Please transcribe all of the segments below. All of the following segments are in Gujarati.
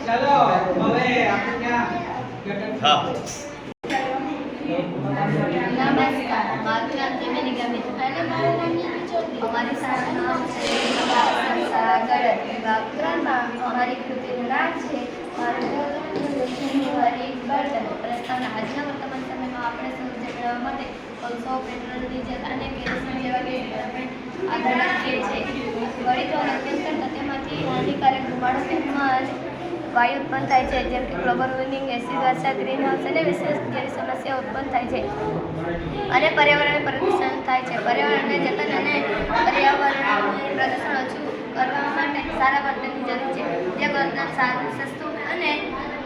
चलो હવે આપણે ક્યાં હા નમસ્કાર, મારું નામ ત્રિવેણી ગામિત અને મારું નામ નીતિ ચૌધરી. અમારી શાળાનું નામ છે સંસાગર. વિભાગ 3માં અમારી કૃતિનું નામ છે પ્રસ્તાવના. આજના વર્તમાન સમયમાં આપણે સૌર મેળવવા માટે કોલસો, પેટ્રોલ, ડીઝલ અને કેરોસીન જેવા ગેસ આધાર રાખીએ છીએ. વળી તો અત્યંત કરતા તેમાંથી હાનિકારક ધુમાડો તેમજ વાયુ ઉત્પન્ન થાય છે, જેમ કે ગ્લોબલ વોર્મિંગ, એસિડ વર્ષા, ગ્રીન હાઉસ અને વિશેષ જેવી સમસ્યાઓ ઉત્પન્ન થાય છે અને પર્યાવરણ પ્રદૂષણ થાય છે. પર્યાવરણને જતન અને પર્યાવરણ પ્રદૂષણ ઓછું કરવા માટે સારા બળતણની જરૂર છે. જે બળતણ સારું, સસ્તું અને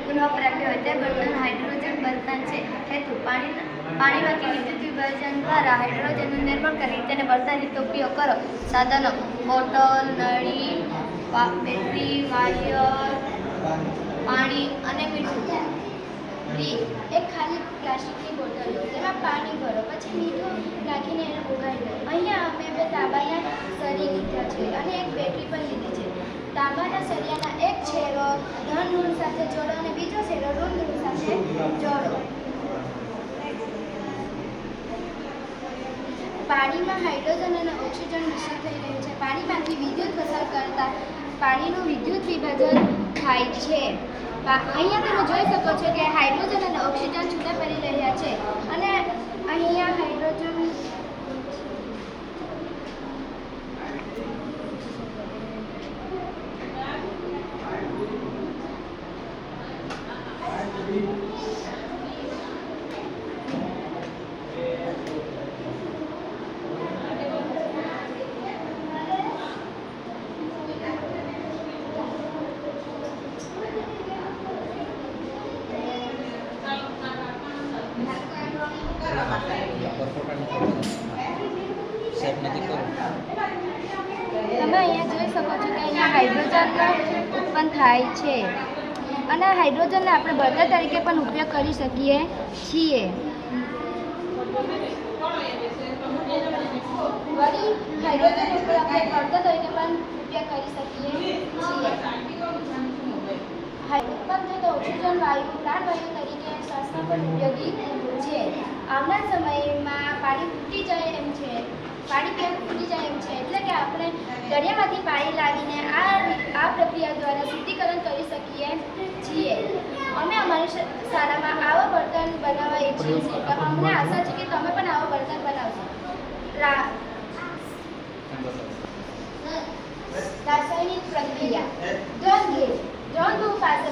પુનઃપ્રાપ્ય હોય તે બળતણ હાઇડ્રોજન બળતણ છે. હેતુ પાણીમાંથી વિદ્યુત વિભાજન દ્વારા હાઇડ્રોજનનું નિર્માણ કરી તેને બળતણ રીતે ઉપયોગ કરો. સાધનો: બોટલ, નળી, બેટરી, વાયર, પાણી અને મીઠું. એક ખાલી પ્લાસ્ટિકની બોટલ લો, તેમાં પાણી ભરો, પછી મીઠું નાખીને એને ઉગાડી દો. અહીંયા અમે 2 તાંબાના સરી લીધા છે અને એક બેટરી પણ લીધી છે. તાંબાના સળિયાના એક છેડો ધન ઋણ સાથે જોડો અને બીજો છેડો ઋણ ઋણ સાથે જોડો. પાણીમાં હાઇડ્રોજન અને ઓક્સિજન મિશ્રિત થઈ રહ્યું છે. પાણીમાંથી વિદ્યુત પસાર કરતા પાણીનું વિદ્યુત વિભાજન થાય છે. અહીંયા તમે જોઈ શકો છો કે હાઇડ્રોજન અને ઓક્સિજન છૂટા પડી રહ્યા છે અને અહીંયા હાઇડ્રોજન તમે અહીંયા જોઈ શકો છો કે અહીંયા હાઇડ્રોજન ઉત્પન્ન થાય છે અને હાઇડ્રોજનને આપણે બળતણ તરીકે પણ ઉપયોગ કરી શકીએ છીએ. વળી હાઇડ્રોજન ઉપર આપણે બળતણ તરીકે પણ ઉપયોગ કરી શકીએ છીએ. ઉત્પન્ન થતો ઓક્સિજન વાયુ પ્રાણવાયુ તરીકે શ્વાસમાં પણ ઉપયોગી છે. આવનાર સમયમાં પાણી ફૂટી જાય એમ છે, એટલે કે આપણે દરિયામાંથી પાણી લાવીને આ પ્રક્રિયા દ્વારા શુદ્ધિકરણ કરી શકીએ છીએ. અમે અમારી શાળામાં આવા બળતણ બનાવવા ઈચ્છીએ છીએ તો અમને આશા છે કે તમે પણ આવા બળતણ બનાવશો. રાસાયણિક પ્રક્રિયા: ધન ધ્રુવ પાસે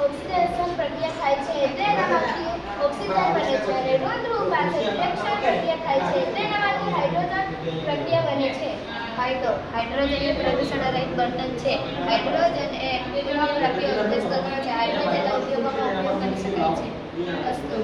ઓક્સિડેશન પ્રક્રિયા થાય છે, તેનામાંથી ઓક્સિજન બને છે અને ઋણ ધ્રુવ પાસે રિએક્શન પ્રક્રિયા થાય છે, તેનામાંથી હાઇડ્રોજન પ્રક્રિયા બને છે. હાઇડ્રોજન એ પ્રદૂષણ રહિત બળતણ છે. હાઇડ્રોજન એ પુનઃપ્રાપ્ય ઉદ્દેશ કરતો છે. હાઇડ્રોજનના ઉપયોગોમાં ઉપયોગ કરી શકાય છે. અસ્તુ